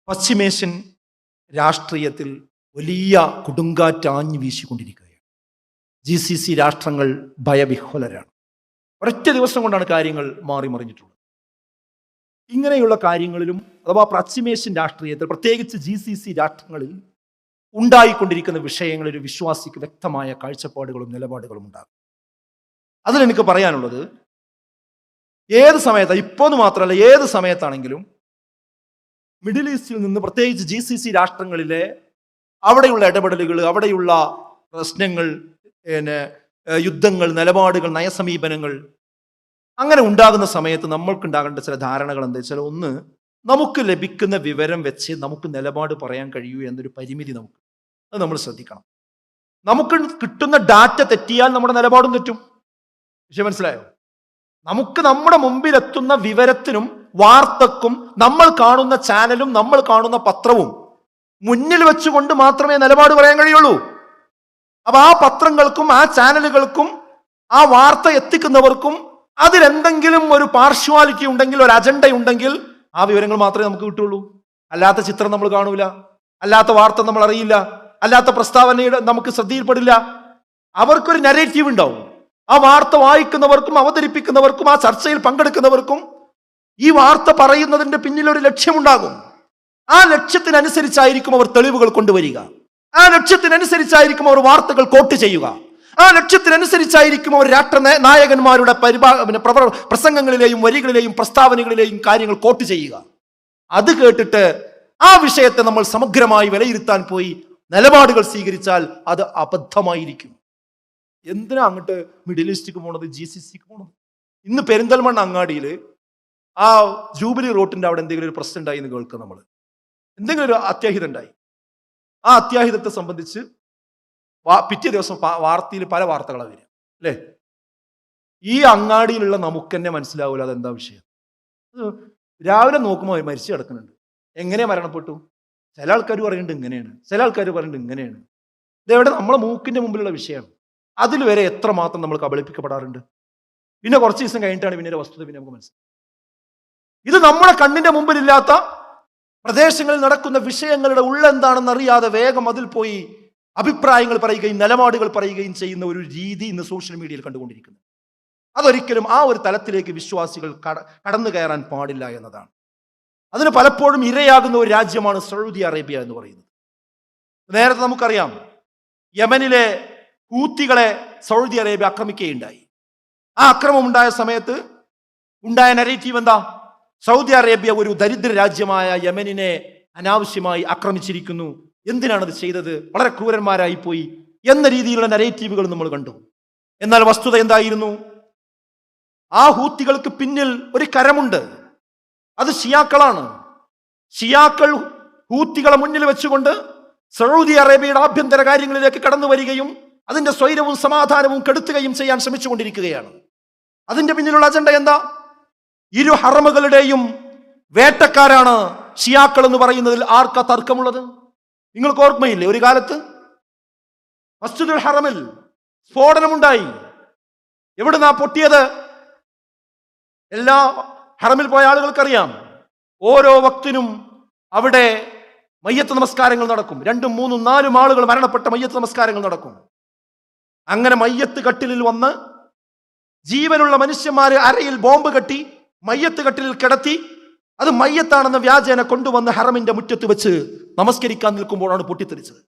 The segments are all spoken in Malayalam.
പശ്ചിമേഷ്യൻ രാഷ്ട്രീയത്തിൽ വലിയ കൊടുങ്കാറ്റാഞ്ഞു വീശിക്കൊണ്ടിരിക്കുകയാണ്. GCC രാഷ്ട്രങ്ങൾ ഭയവിഹ്വലരാണ്. ഒരൊറ്റ ദിവസം കൊണ്ടാണ് കാര്യങ്ങൾ മാറി മറിഞ്ഞിട്ടുള്ളത്. ഇങ്ങനെയുള്ള കാര്യങ്ങളിലും അഥവാ പശ്ചിമേഷ്യൻ രാഷ്ട്രീയത്തിൽ പ്രത്യേകിച്ച് GCC രാഷ്ട്രങ്ങളിൽ ഉണ്ടായിക്കൊണ്ടിരിക്കുന്ന വിഷയങ്ങളിൽ ഒരു വിശ്വാസിക്ക് വ്യക്തമായ കാഴ്ചപ്പാടുകളും നിലപാടുകളും ഉണ്ടാകും. അതിലെനിക്ക് പറയാനുള്ളത്, ഏത് സമയത്താണ്, ഇപ്പോന്ന് മാത്രമല്ല ഏത് സമയത്താണെങ്കിലും മിഡിൽ ഈസ്റ്റിൽ നിന്ന് പ്രത്യേകിച്ച് GCC രാഷ്ട്രങ്ങളിലെ അവിടെയുള്ള ഇടപെടലുകൾ, അവിടെയുള്ള പ്രശ്നങ്ങൾ, യുദ്ധങ്ങൾ, നിലപാടുകൾ, നയസമീപനങ്ങൾ അങ്ങനെ ഉണ്ടാകുന്ന സമയത്ത് നമ്മൾക്കുണ്ടാകേണ്ട ചില ധാരണകൾ എന്താ വെച്ചാൽ, ഒന്ന്, നമുക്ക് ലഭിക്കുന്ന വിവരം വെച്ച് നമുക്ക് നിലപാട് പറയാൻ കഴിയൂ എന്നൊരു പരിമിതി അത് നമ്മൾ ശ്രദ്ധിക്കണം. നമുക്ക് കിട്ടുന്ന ഡാറ്റ തെറ്റിയാൽ നമ്മുടെ നിലപാടും തെറ്റും. വിഷയം മനസ്സിലായോ? നമുക്ക് നമ്മുടെ മുമ്പിൽ എത്തുന്ന വിവരത്തിനും വാർത്തക്കും നമ്മൾ കാണുന്ന ചാനലും നമ്മൾ കാണുന്ന പത്രവും മുന്നിൽ വെച്ചുകൊണ്ട് മാത്രമേ നിലപാട് പറയാൻ കഴിയുള്ളൂ. അപ്പൊ ആ പത്രങ്ങൾക്കും ആ ചാനലുകൾക്കും ആ വാർത്ത എത്തിക്കുന്നവർക്കും അതിലെന്തെങ്കിലും ഒരു പാർഷ്വാലിറ്റി ഉണ്ടെങ്കിൽ, ഒരു അജണ്ട ഉണ്ടെങ്കിൽ ആ വിവരങ്ങൾ മാത്രമേ നമുക്ക് കിട്ടുള്ളൂ. അല്ലാത്ത ചിത്രം നമ്മൾ കാണൂല, അല്ലാത്ത വാർത്ത നമ്മൾ അറിയില്ല, അല്ലാത്ത പ്രസ്താവനയുടെ നമുക്ക് ശ്രദ്ധയിൽപ്പെടില്ല. അവർക്കൊരു നരേറ്റീവ് ഉണ്ടാവും. ആ വാർത്ത വായിക്കുന്നവർക്കും അവതരിപ്പിക്കുന്നവർക്കും ആ ചർച്ചയിൽ പങ്കെടുക്കുന്നവർക്കും ഈ വാർത്ത പറയുന്നതിന്റെ പിന്നിൽ ഒരു ലക്ഷ്യമുണ്ടാകും. ആ ലക്ഷ്യത്തിനനുസരിച്ചായിരിക്കും അവർ തെളിവുകൾ കൊണ്ടുവരിക. ആ ലക്ഷ്യത്തിനനുസരിച്ചായിരിക്കും അവർ വാർത്തകൾ കോട്ട് ചെയ്യുക. ആ ലക്ഷ്യത്തിനനുസരിച്ചായിരിക്കും അവർ രാഷ്ട്ര നായകന്മാരുടെ പ്രസംഗങ്ങളിലെയും വരികളിലെയും പ്രസ്താവനകളിലെയും കാര്യങ്ങൾ കോട്ട് ചെയ്യുക. അത് കേട്ടിട്ട് ആ വിഷയത്തെ നമ്മൾ സമഗ്രമായി വിലയിരുത്താൻ പോയി നിലപാടുകൾ സ്വീകരിച്ചാൽ അത് അബദ്ധമായിരിക്കും. എന്തിനാ അങ്ങോട്ട് മിഡിൽ ഈസ്റ്റിക്ക് പോണത്, GCCക്ക് പോണത്? ഇന്ന് പെരിന്തൽമണ്ണ അങ്ങാടിയിൽ ആ ജൂബിലി റോട്ടിന്റെ അവിടെ എന്തെങ്കിലും ഒരു പ്രശ്നം ഉണ്ടായി എന്ന് കേൾക്കുക. നമ്മൾ എന്തെങ്കിലും ഒരു അത്യാഹിതം ഉണ്ടായി. ആ അത്യാഹിതത്തെ സംബന്ധിച്ച് പിറ്റേ ദിവസം വാർത്തയിൽ പല വാർത്തകളാണ് വരിക, അല്ലേ? ഈ അങ്ങാടിയിലുള്ള നമുക്ക് തന്നെ മനസ്സിലാവില്ല അതെന്താ വിഷയം. രാവിലെ നോക്കുമ്പോൾ മരിച്ചു കിടക്കുന്നുണ്ട്. എങ്ങനെ മരണപ്പെട്ടു? ചില ആൾക്കാർ പറയുന്നുണ്ട് ഇങ്ങനെയാണ്, ചില ആൾക്കാർ പറയുന്നുണ്ട് ഇങ്ങനെയാണ്. ഇതെവിടെ നമ്മളെ മൂക്കിന്റെ മുമ്പിലുള്ള വിഷയമാണ്. അതിൽ വരെ എത്രമാത്രം നമ്മൾ കബളിപ്പിക്കപ്പെടാറുണ്ട്. പിന്നെ കുറച്ച് ദിവസം കഴിഞ്ഞിട്ടാണ് പിന്നെ വസ്തുത പിന്നെ നമുക്ക് മനസ്സിലാവും. ഇത് നമ്മുടെ കണ്ണിന്റെ മുമ്പിലില്ലാത്ത പ്രദേശങ്ങളിൽ നടക്കുന്ന വിഷയങ്ങളുടെ ഉള്ളെന്താണെന്ന് അറിയാതെ വേഗം അതിൽ പോയി അഭിപ്രായങ്ങൾ പറയുകയും നിലപാടുകൾ പറയുകയും ചെയ്യുന്ന ഒരു രീതി ഇന്ന് സോഷ്യൽ മീഡിയയിൽ കണ്ടുകൊണ്ടിരിക്കുന്നു. അതൊരിക്കലും ആ ഒരു തലത്തിലേക്ക് വിശ്വാസികൾ കടന്നു കയറാൻ പാടില്ല എന്നതാണ്. അതിന് പലപ്പോഴും ഇരയാകുന്ന ഒരു രാജ്യമാണ് സൗദി അറേബ്യ എന്ന് പറയുന്നത്. നേരത്തെ നമുക്കറിയാം, യമനിലെ ഹൂത്തികളെ സൗദി അറേബ്യ ആക്രമിക്കുകയുണ്ടായി. ആ അക്രമം ഉണ്ടായ സമയത്ത് ഉണ്ടായ നരേറ്റീവ് എന്താ? സൗദി അറേബ്യ ഒരു ദരിദ്ര രാജ്യമായ യമനിനെ അനാവശ്യമായി ആക്രമിച്ചിരിക്കുന്നു, എന്തിനാണത് ചെയ്തത്, വളരെ ക്രൂരന്മാരായി പോയി എന്ന രീതിയിലുള്ള നരേറ്റീവുകൾ നമ്മൾ കണ്ടു. എന്നാൽ വസ്തുത എന്തായിരുന്നു? ആ ഹൂത്തികൾക്ക് പിന്നിൽ ഒരു കരമുണ്ട്. അത് ഷിയാക്കളാണ്. ഷിയാക്കൾ ഹൂത്തികളെ മുന്നിൽ വെച്ചുകൊണ്ട് സൗദി അറേബ്യയുടെ ആഭ്യന്തര കാര്യങ്ങളിലേക്ക് കടന്നു വരികയും അതിന്റെ സ്വൈരവും സമാധാനവും കെടുത്തുകയും ചെയ്യാൻ ശ്രമിച്ചുകൊണ്ടിരിക്കുകയാണ്. അതിന്റെ പിന്നിലുള്ള അജണ്ട എന്താ? ഇരു ഹറമുകളുടെയും വേട്ടക്കാരാണ് ഷിയാക്കൾ എന്ന് പറയുന്നതിൽ ആർക്കാ തർക്കമുള്ളത്? നിങ്ങൾക്ക് ഓർമ്മയില്ലേ, ഒരു കാലത്ത് മസ്ജിദുൽ ഹറമിൽ സ്ഫോടനമുണ്ടായി. എവിടുന്നാ പൊട്ടിയത്? എല്ലാ ഹറമിൽ പോയ ആളുകൾക്കറിയാം. ഓരോ വക്തിനും അവിടെ മയ്യത്ത് നമസ്കാരങ്ങൾ നടക്കും. 2, 3, 4 ആളുകൾ മരണപ്പെട്ട മയ്യത്ത് നമസ്കാരങ്ങൾ നടക്കും. അങ്ങനെ മയ്യത്ത് കട്ടിലിൽ വന്ന് ജീവനുള്ള മനുഷ്യന്മാര് അരയിൽ ബോംബ് കെട്ടി മയ്യത്ത് കട്ടിലിൽ കിടത്തി അത് മയ്യത്താണെന്ന വ്യാജേന കൊണ്ടുവന്ന് ഹറമിന്റെ മുറ്റത്ത് വെച്ച് നമസ്കരിക്കാൻ നിൽക്കുമ്പോഴാണ് പൊട്ടിത്തെറിച്ചത്.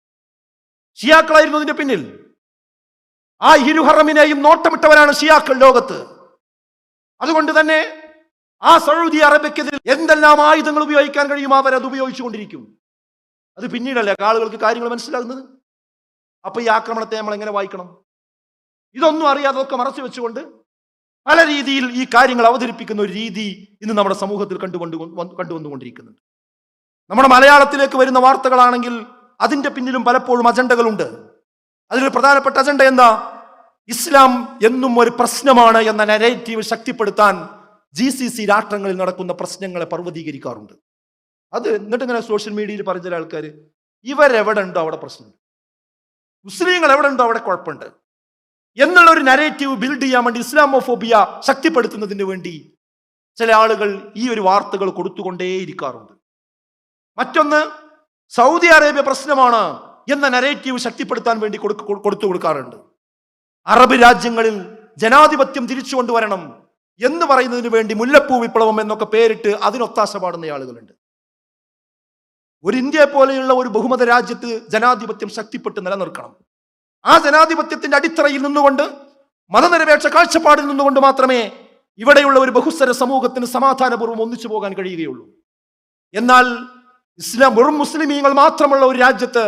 ഷിയാക്കളായിരുന്നു അതിന്റെ പിന്നിൽ. ആ ഇരു ഹറമിനെയും നോട്ടമിട്ടവരാണ് ഷിയാക്കൾ ലോകത്ത്. അതുകൊണ്ട് തന്നെ ആ സൗദി അറേബ്യക്കെതിരെ എന്തെല്ലാം ആയുധങ്ങൾ ഉപയോഗിക്കാൻ കഴിയും അവരത് ഉപയോഗിച്ചുകൊണ്ടിരിക്കും. അത് പിന്നീടല്ലേ ആളുകൾക്ക് കാര്യങ്ങൾ മനസ്സിലാകുന്നത്. അപ്പൊ ഈ ആക്രമണത്തെ നമ്മൾ എങ്ങനെ വായിക്കണം? ഇതൊന്നും അറിയാതെ ഒക്കെ മറച്ചു വെച്ചുകൊണ്ട് പല രീതിയിൽ ഈ കാര്യങ്ങൾ അവതരിപ്പിക്കുന്ന ഒരു രീതി ഇന്ന് നമ്മുടെ സമൂഹത്തിൽ കണ്ടുവന്നുകൊണ്ടിരിക്കുന്നുണ്ട്. നമ്മുടെ മലയാളത്തിലേക്ക് വരുന്ന വാർത്തകളാണെങ്കിൽ അതിന്റെ പിന്നിലും പലപ്പോഴും അജണ്ടകളുണ്ട്. അതിലൊരു പ്രധാനപ്പെട്ട അജണ്ട എന്താ? ഇസ്ലാം എന്നും ഒരു പ്രശ്നമാണ് എന്ന നരേറ്റീവ് ശക്തിപ്പെടുത്താൻ GCC രാഷ്ട്രങ്ങളിൽ നടക്കുന്ന പ്രശ്നങ്ങളെ പർവ്വതീകരിക്കാറുണ്ട്. അത് എന്നിട്ട് ഇങ്ങനെ സോഷ്യൽ മീഡിയയിൽ പറഞ്ഞ ചില ആൾക്കാർ, ഇവരെവിടെ ഉണ്ടോ അവിടെ പ്രശ്നം, മുസ്ലിങ്ങൾ എവിടെ ഉണ്ടോ അവിടെ കുഴപ്പമുണ്ട് എന്നുള്ള ഒരു നരേറ്റീവ് ബിൽഡ് ചെയ്യാൻ വേണ്ടി, ഇസ്ലാമോഫോബിയ ശക്തിപ്പെടുത്തുന്നതിന് വേണ്ടി ചില ആളുകൾ ഈ ഒരു വാർത്തകൾ കൊടുത്തുകൊണ്ടേയിരിക്കാറുണ്ട്. മറ്റൊന്ന് സൗദി അറേബ്യ പ്രശ്നമാണ് എന്ന നരേറ്റീവ് ശക്തിപ്പെടുത്താൻ വേണ്ടി കൊടുത്തു കൊടുക്കാറുണ്ട്. അറബ് രാജ്യങ്ങളിൽ ജനാധിപത്യം തിരിച്ചു കൊണ്ടുവരണം എന്ന് പറയുന്നതിന് വേണ്ടി മുല്ലപ്പൂ വിപ്ലവം എന്നൊക്കെ പേരിട്ട് അതിനൊത്താശ പാടുന്ന ആളുകളുണ്ട്. ഒരു ഇന്ത്യയെ പോലെയുള്ള ഒരു ബഹുമത രാജ്യത്ത് ജനാധിപത്യം ശക്തിപ്പെട്ട് നിലനിർത്തണം. ആ ജനാധിപത്യത്തിന്റെ അടിത്തറയിൽ നിന്നുകൊണ്ട്, മതനിരപേക്ഷ കാഴ്ചപ്പാടിൽ നിന്നുകൊണ്ട് മാത്രമേ ഇവിടെയുള്ള ഒരു ബഹുസ്വര സമൂഹത്തിന് സമാധാനപൂർവ്വം ഒന്നിച്ചു പോകാൻ കഴിയുകയുള്ളൂ. എന്നാൽ ഇസ്ലാം വെറും മുസ്ലിമീങ്ങൾ മാത്രമുള്ള ഒരു രാജ്യത്ത്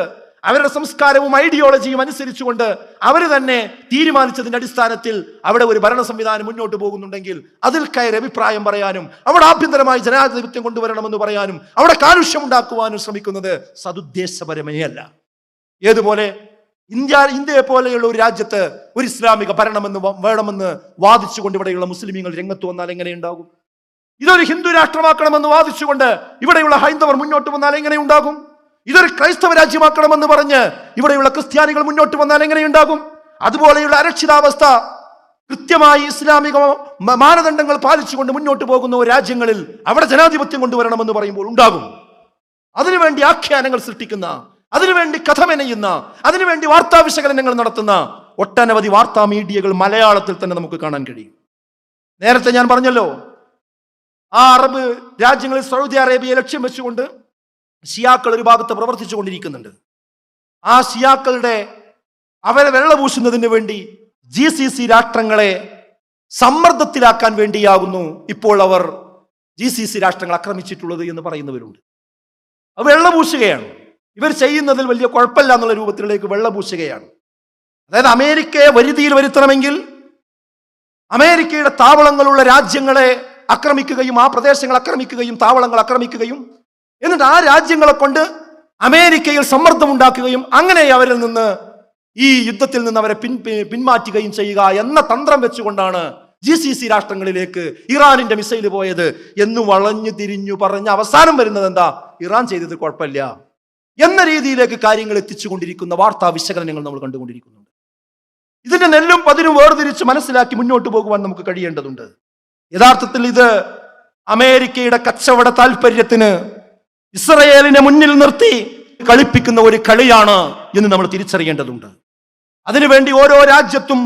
അവരുടെ സംസ്കാരവും ഐഡിയോളജിയും അനുസരിച്ചുകൊണ്ട് അവർ തന്നെ തീരുമാനിച്ചതിന്റെ അടിസ്ഥാനത്തിൽ അവിടെ ഒരു ഭരണ സംവിധാനം മുന്നോട്ട് പോകുന്നുണ്ടെങ്കിൽ അതിൽ കയറി അഭിപ്രായം പറയാനും അവിടെ ആഭ്യന്തരമായി ജനാധിപത്യം കൊണ്ടുവരണമെന്ന് പറയാനും അവിടെ കാലുഷ്യം ഉണ്ടാക്കുവാനും ശ്രമിക്കുന്നത് സതുദ്ദേശപരമേ അല്ല. ഏതുപോലെ ഇന്ത്യയെ പോലെയുള്ള ഒരു രാജ്യത്ത് ഒരു ഇസ്ലാമിക ഭരണമെന്ന് വേണമെന്ന് വാദിച്ചുകൊണ്ട് ഇവിടെയുള്ള മുസ്ലിമീങ്ങൾ രംഗത്ത് വന്നാൽ എങ്ങനെ ഉണ്ടാകും? ഇതൊരു ഹിന്ദു രാഷ്ട്രമാക്കണമെന്ന് വാദിച്ചുകൊണ്ട് ഇവിടെയുള്ള ഹൈന്ദവർ മുന്നോട്ട് വന്നാൽ എങ്ങനെ ഉണ്ടാകും? ഇതൊരു ക്രൈസ്തവ രാജ്യമാക്കണമെന്ന് പറഞ്ഞ് ഇവിടെയുള്ള ക്രിസ്ത്യാനികൾ മുന്നോട്ട് വന്നാൽ എങ്ങനെയുണ്ടാകും? അതുപോലെയുള്ള അരക്ഷിതാവസ്ഥ കൃത്യമായി ഇസ്ലാമിക മാനദണ്ഡങ്ങൾ പാലിച്ചുകൊണ്ട് മുന്നോട്ട് പോകുന്ന രാജ്യങ്ങളിൽ അവിടെ ജനാധിപത്യം കൊണ്ടുവരണമെന്ന് പറയുമ്പോൾ ഉണ്ടാകും. അതിനുവേണ്ടി ആഖ്യാനങ്ങൾ സൃഷ്ടിക്കുന്ന, അതിനുവേണ്ടി കഥ മെനയുന്ന, അതിനുവേണ്ടി വാർത്താ വിശകലനങ്ങൾ നടത്തുന്ന ഒട്ടനവധി വാർത്താ മീഡിയകൾ മലയാളത്തിൽ തന്നെ നമുക്ക് കാണാൻ കഴിയും. നേരത്തെ ഞാൻ പറഞ്ഞല്ലോ, ആ അറബ് രാജ്യങ്ങളിൽ സൗദി അറേബ്യയെ ലക്ഷ്യം വെച്ചുകൊണ്ട് ഷിയാക്കൾ ഒരു ഭാഗത്ത് പ്രവർത്തിച്ചു കൊണ്ടിരിക്കുന്നുണ്ട്. ആ ഷിയാക്കളുടെ അവരെ വെള്ളപൂശുന്നതിന് വേണ്ടി GCC രാഷ്ട്രങ്ങളെ സമ്മർദ്ദത്തിലാക്കാൻ വേണ്ടിയാകുന്നു ഇപ്പോൾ അവർ GCC രാഷ്ട്രങ്ങൾ ആക്രമിച്ചിട്ടുള്ളത് എന്ന് പറയുന്നവരുണ്ട്. അത് വെള്ളപൂശുകയാണ്. ഇവർ ചെയ്യുന്നതിൽ വലിയ കുഴപ്പമില്ല എന്നുള്ള രൂപത്തിലേക്ക് വെള്ളപൂശുകയാണ്. അതായത് അമേരിക്കയെ വരുതിയിൽ വരുത്തണമെങ്കിൽ അമേരിക്കയുടെ താവളങ്ങളുള്ള രാജ്യങ്ങളെ ആക്രമിക്കുകയും ആ പ്രദേശങ്ങൾ ആക്രമിക്കുകയും താവളങ്ങൾ ആക്രമിക്കുകയും എന്നിട്ട് ആ രാജ്യങ്ങളെ കൊണ്ട് അമേരിക്കയിൽ സമ്മർദ്ദം ഉണ്ടാക്കുകയും അങ്ങനെ അവരിൽ നിന്ന് ഈ യുദ്ധത്തിൽ നിന്ന് അവരെ പിന്മാറ്റുകയും ചെയ്യുക എന്ന തന്ത്രം വെച്ചുകൊണ്ടാണ് GCC രാഷ്ട്രങ്ങളിലേക്ക് ഇറാനിന്റെ മിസൈൽ പോയത് എന്ന് വളഞ്ഞു തിരിഞ്ഞു പറഞ്ഞ് അവസാനം വരുന്നത് എന്താ? ഇറാൻ ചെയ്തത് കുഴപ്പമില്ല എന്ന രീതിയിലേക്ക് കാര്യങ്ങൾ എത്തിച്ചുകൊണ്ടിരിക്കുന്ന വാർത്താ വിശകലനങ്ങൾ നമ്മൾ കണ്ടുകൊണ്ടിരിക്കുന്നുണ്ട്. ഇതിന്റെ നെല്ലും പതിരും വേർതിരിച്ച് മനസ്സിലാക്കി മുന്നോട്ട് പോകുവാൻ നമുക്ക് കഴിയേണ്ടതുണ്ട്. യഥാർത്ഥത്തിൽ ഇത് അമേരിക്കയുടെ കച്ചവട താല്പര്യത്തിന് ഇസ്രയേലിനെ മുന്നിൽ നിർത്തി കളിപ്പിക്കുന്ന ഒരു കളിയാണ് എന്ന് നമ്മൾ തിരിച്ചറിയേണ്ടതുണ്ട്. അതിനുവേണ്ടി ഓരോ രാജ്യത്തും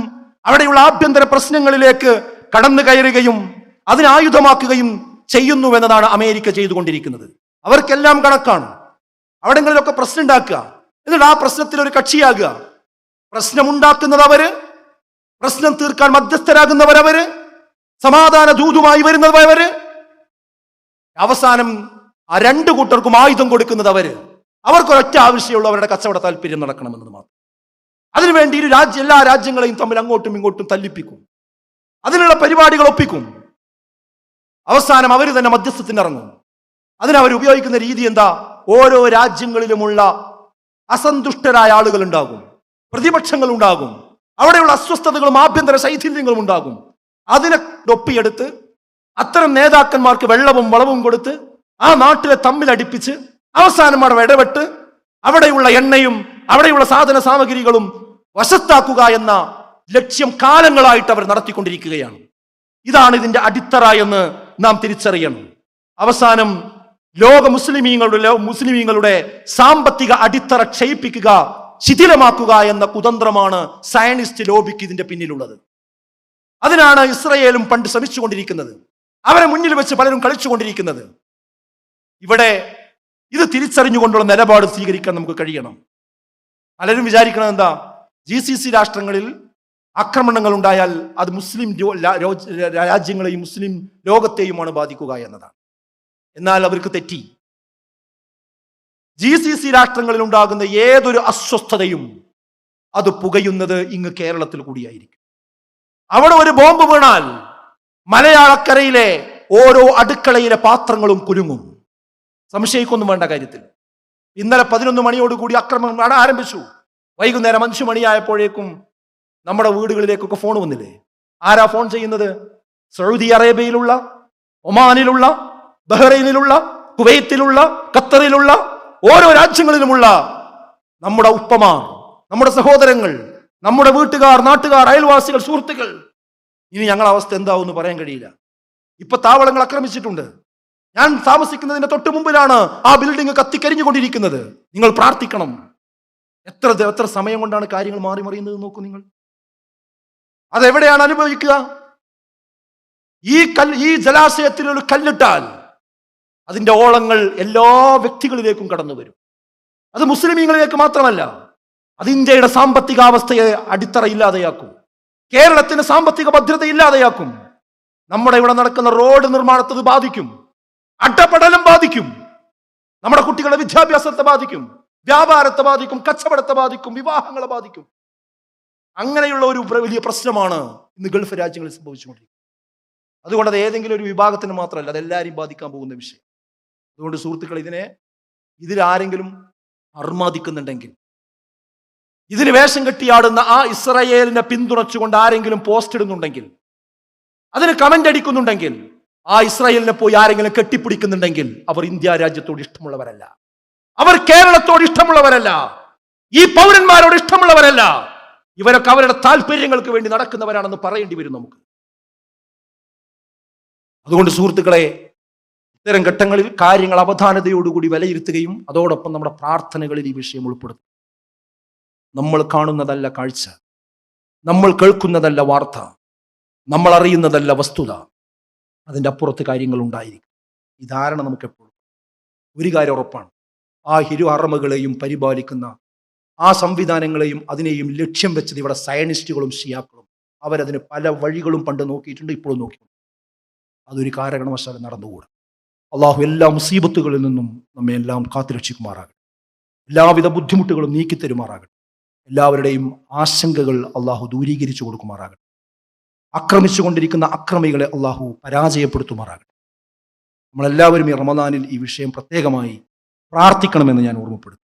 അവിടെയുള്ള ആഭ്യന്തര പ്രശ്നങ്ങളിലേക്ക് കടന്നു കയറുകയും അതിനെ ആയുധമാക്കുകയും ചെയ്യുന്നു എന്നതാണ് അമേരിക്ക ചെയ്തുകൊണ്ടിരിക്കുന്നത്. അവർക്കെല്ലാം കണക്കാണ്. അവിടങ്ങളിലൊക്കെ പ്രശ്നം ഉണ്ടാക്കുക, എന്നിട്ട് ആ പ്രശ്നത്തിൽ ഒരു കക്ഷിയാകുക. പ്രശ്നമുണ്ടാക്കുന്നത് അവര്, പ്രശ്നം തീർക്കാൻ മധ്യസ്ഥരാകുന്നവരവര്, സമാധാന ദൂതുമായി വരുന്നവര്, അവസാനം ആ രണ്ടു കൂട്ടർക്കും ആയുധം കൊടുക്കുന്നത് അവര്. അവർക്കൊരൊറ്റ ആവശ്യമുള്ള അവരുടെ കച്ചവട താല്പര്യം നടക്കണമെന്നത് മാത്രം. അതിനുവേണ്ടി എല്ലാ രാജ്യങ്ങളെയും തമ്മിൽ അങ്ങോട്ടും ഇങ്ങോട്ടും തല്ലിപ്പിക്കും, അതിനുള്ള പരിപാടികൾ ഒപ്പിക്കും. അവസാനം അവർ തന്നെ മധ്യസ്ഥത്തിന് ഇറങ്ങും. അതിനവർ ഉപയോഗിക്കുന്ന രീതി എന്താ? ഓരോ രാജ്യങ്ങളിലുമുള്ള അസന്തുഷ്ടരായ ആളുകൾ ഉണ്ടാകും, പ്രതിപക്ഷങ്ങൾ ഉണ്ടാകും, അവിടെയുള്ള അസ്വസ്ഥതകളും ആഭ്യന്തര ശൈഥില്യങ്ങളും ഉണ്ടാകും. അതിനെ ഒപ്പിയെടുത്ത് അത്തരം നേതാക്കന്മാർക്ക് വെള്ളവും വളവും കൊടുത്ത് ആ നാട്ടിലെ തമ്മിലടിപ്പിച്ച് അവസാനം അവിടെ ഇടപെട്ട് അവിടെയുള്ള എണ്ണയും അവിടെയുള്ള സാധന സാമഗ്രികളും വശത്താക്കുക എന്ന ലക്ഷ്യം കാലങ്ങളായിട്ട് അവർ നടത്തിക്കൊണ്ടിരിക്കുകയാണ്. ഇതാണ് ഇതിന്റെ അടിത്തറ എന്ന് നാം തിരിച്ചറിയണം. അവസാനം മുസ്ലിമീങ്ങളുടെ സാമ്പത്തിക അടിത്തറ ക്ഷയിപ്പിക്കുക, ശിഥിലമാക്കുക എന്ന കുതന്ത്രമാണ് സയനിസ്റ്റ് ലോബിക്ക് ഇതിന്റെ പിന്നിലുള്ളത്. അതിനാണ് ഇസ്രയേലും പണ്ട് ശ്രമിച്ചുകൊണ്ടിരിക്കുന്നത്. അവരെ മുന്നിൽ വെച്ച് പലരും കളിച്ചുകൊണ്ടിരിക്കുന്നത്. ഇവിടെ ഇത് തിരിച്ചറിഞ്ഞുകൊണ്ടുള്ള നിലപാട് സ്വീകരിക്കാൻ നമുക്ക് കഴിയണം. പലരും വിചാരിക്കണം എന്താ? GCC രാഷ്ട്രങ്ങളിൽ ആക്രമണങ്ങൾ ഉണ്ടായാൽ അത് മുസ്ലിം രാജ്യങ്ങളെയും മുസ്ലിം ലോകത്തെയുമാണ് ബാധിക്കുക എന്നതാണ്. എന്നാൽ അവർക്ക് തെറ്റി. GCC രാഷ്ട്രങ്ങളിൽ ഉണ്ടാകുന്ന ഏതൊരു അസ്വസ്ഥതയും അത് പുകയുന്നത് ഇങ്ങ് കേരളത്തിൽ കൂടിയായിരിക്കും. അവിടെ ഒരു ബോംബ് വീണാൽ മലയാളക്കരയിലെ ഓരോ അടുക്കളയിലെ പാത്രങ്ങളും കുലുങ്ങും. സംശയിക്കൊന്നും വേണ്ട കാര്യത്തിൽ. ഇന്നലെ 11 മണിയോടുകൂടി ആക്രമണം ആരംഭിച്ചു. വൈകുന്നേരം 5 മണിയായപ്പോഴേക്കും നമ്മുടെ വീടുകളിലേക്കൊക്കെ ഫോൺ വന്നില്ലേ? ആരാ ഫോൺ ചെയ്യുന്നത്? സൗദി അറേബ്യയിലുള്ള, ഒമാനിലുള്ള, ബഹ്റൈനിലുള്ള, കുവൈത്തിലുള്ള, ഖത്തറിലുള്ള, ഓരോ രാജ്യങ്ങളിലുമുള്ള നമ്മുടെ ഉപ്പമാർ, നമ്മുടെ സഹോദരങ്ങൾ, നമ്മുടെ വീട്ടുകാർ, നാട്ടുകാർ, അയൽവാസികൾ, സുഹൃത്തുക്കൾ. ഇനി ഞങ്ങളുടെ അവസ്ഥ എന്താവും എന്ന് പറയാൻ കഴിയില്ല. ഇപ്പൊ താവളങ്ങൾ ആക്രമിച്ചിട്ടുണ്ട്. ഞാൻ താമസിക്കുന്നതിന്റെ തൊട്ട് മുമ്പിലാണ് ആ ബിൽഡിംഗ് കത്തിക്കരിഞ്ഞുകൊണ്ടിരിക്കുന്നത്. നിങ്ങൾ പ്രാർത്ഥിക്കണം. എത്ര സമയം കൊണ്ടാണ് കാര്യങ്ങൾ മാറി മറിയുന്നത് നോക്കൂ നിങ്ങൾ. അതെവിടെയാണ് അനുഭവിക്കുക? ഈ ജലാശയത്തിൽ ഒരു കല്ലിട്ടാൽ അതിന്റെ ഓളങ്ങൾ എല്ലാ വ്യക്തികളിലേക്കും കടന്നു വരും. അത് മുസ്ലിമീങ്ങളിലേക്ക് മാത്രമല്ല, അത് ഇന്ത്യയുടെ സാമ്പത്തികാവസ്ഥയെ അടിത്തറ ഇല്ലാതെയാക്കും. കേരളത്തിന് സാമ്പത്തിക ഭദ്രത ഇല്ലാതെയാക്കും. നമ്മുടെ ഇവിടെ നടക്കുന്ന റോഡ് നിർമ്മാണത്തെ ബാധിക്കും, അട്ടപ്പെടലും ബാധിക്കും, നമ്മുടെ കുട്ടികളുടെ വിദ്യാഭ്യാസത്തെ ബാധിക്കും, വ്യാപാരത്തെ ബാധിക്കും, കച്ചവടത്തെ ബാധിക്കും, വിവാഹങ്ങളെ ബാധിക്കും. അങ്ങനെയുള്ള ഒരു വലിയ പ്രശ്നമാണ് ഇന്ന് ഗൾഫ് രാജ്യങ്ങളിൽ സംഭവിച്ചുകൊണ്ടിരിക്കുന്നത്. അതുകൊണ്ട് അത് ഏതെങ്കിലും ഒരു വിഭാഗത്തിന് മാത്രമല്ല, അതെല്ലാവരെയും ബാധിക്കാൻ പോകുന്ന വിഷയം. അതുകൊണ്ട് സുഹൃത്തുക്കൾ, ഇതിലാരെങ്കിലും അർമാദിക്കുന്നുണ്ടെങ്കിൽ, ഇതിന് വേഷം കെട്ടിയാടുന്ന ആ ഇസ്രായേലിനെ പിന്തുണച്ചുകൊണ്ട് ആരെങ്കിലും പോസ്റ്റ് ഇടുന്നുണ്ടെങ്കിൽ, അതിന് കമന്റ് അടിക്കുന്നുണ്ടെങ്കിൽ, ആ ഇസ്രായേലിനെ പോയി ആരെങ്കിലും കെട്ടിപ്പിടിക്കുന്നുണ്ടെങ്കിൽ, അവർ ഇന്ത്യ രാജ്യത്തോട് ഇഷ്ടമുള്ളവരല്ല, അവർ കേരളത്തോട് ഇഷ്ടമുള്ളവരല്ല, ഈ പൗരന്മാരോട് ഇഷ്ടമുള്ളവരല്ല. ഇവരൊക്കെ അവരുടെ താല്പര്യങ്ങൾക്ക് വേണ്ടി നടക്കുന്നവരാണെന്ന് പറയേണ്ടി വരും നമുക്ക്. അതുകൊണ്ട് സുഹൃത്തുക്കളെ, ഇത്തരം ഘട്ടങ്ങളിൽ കാര്യങ്ങൾ അവധാനതയോടുകൂടി വിലയിരുത്തുകയും അതോടൊപ്പം നമ്മുടെ പ്രാർത്ഥനകളിൽ ഈ വിഷയം ഉൾപ്പെടുത്തും. നമ്മൾ കാണുന്നതല്ല കാഴ്ച, നമ്മൾ കേൾക്കുന്നതല്ല വാർത്ത, നമ്മൾ അറിയുന്നതല്ല വസ്തുത, അതിൻ്റെ അപ്പുറത്ത് കാര്യങ്ങൾ ഉണ്ടായിരിക്കും. ഈ ധാരണ നമുക്ക് എപ്പോഴും. ഒരു കാര്യം ഉറപ്പാണ്, ആ ഹറമുകളെയും പരിപാലിക്കുന്ന ആ സംവിധാനങ്ങളെയും അതിനെയും ലക്ഷ്യം വെച്ചത് ഇവിടെ സയനിസ്റ്റുകളും ഷിയാക്കളും. അവരതിന് പല വഴികളും പണ്ട് നോക്കിയിട്ടുണ്ട്, ഇപ്പോഴും നോക്കിയിട്ടുണ്ട്. അതൊരു കാരണവശാലും നടന്നുകൂടാ. അള്ളാഹു എല്ലാ മുസീബത്തുകളിൽ നിന്നും നമ്മെ എല്ലാം കാത്തുരക്ഷിക്കുമാറാകട്ടെ. എല്ലാവിധ ബുദ്ധിമുട്ടുകളും നീക്കിത്തരുമാറാകട്ടെ. എല്ലാവരുടെയും ആശങ്കകൾ അള്ളാഹു ദൂരീകരിച്ചു കൊടുക്കുമാറാകട്ടെ. ആക്രമിച്ചുകൊണ്ടിരിക്കുന്ന അക്രമികളെ അള്ളാഹു പരാജയപ്പെടുത്തുമാറാകട്ടെ. നമ്മളെല്ലാവരും ഈ റമദാനിൽ ഈ വിഷയം പ്രത്യേകമായി പ്രാർത്ഥിക്കണമെന്ന് ഞാൻ ഓർമ്മപ്പെടുത്തും.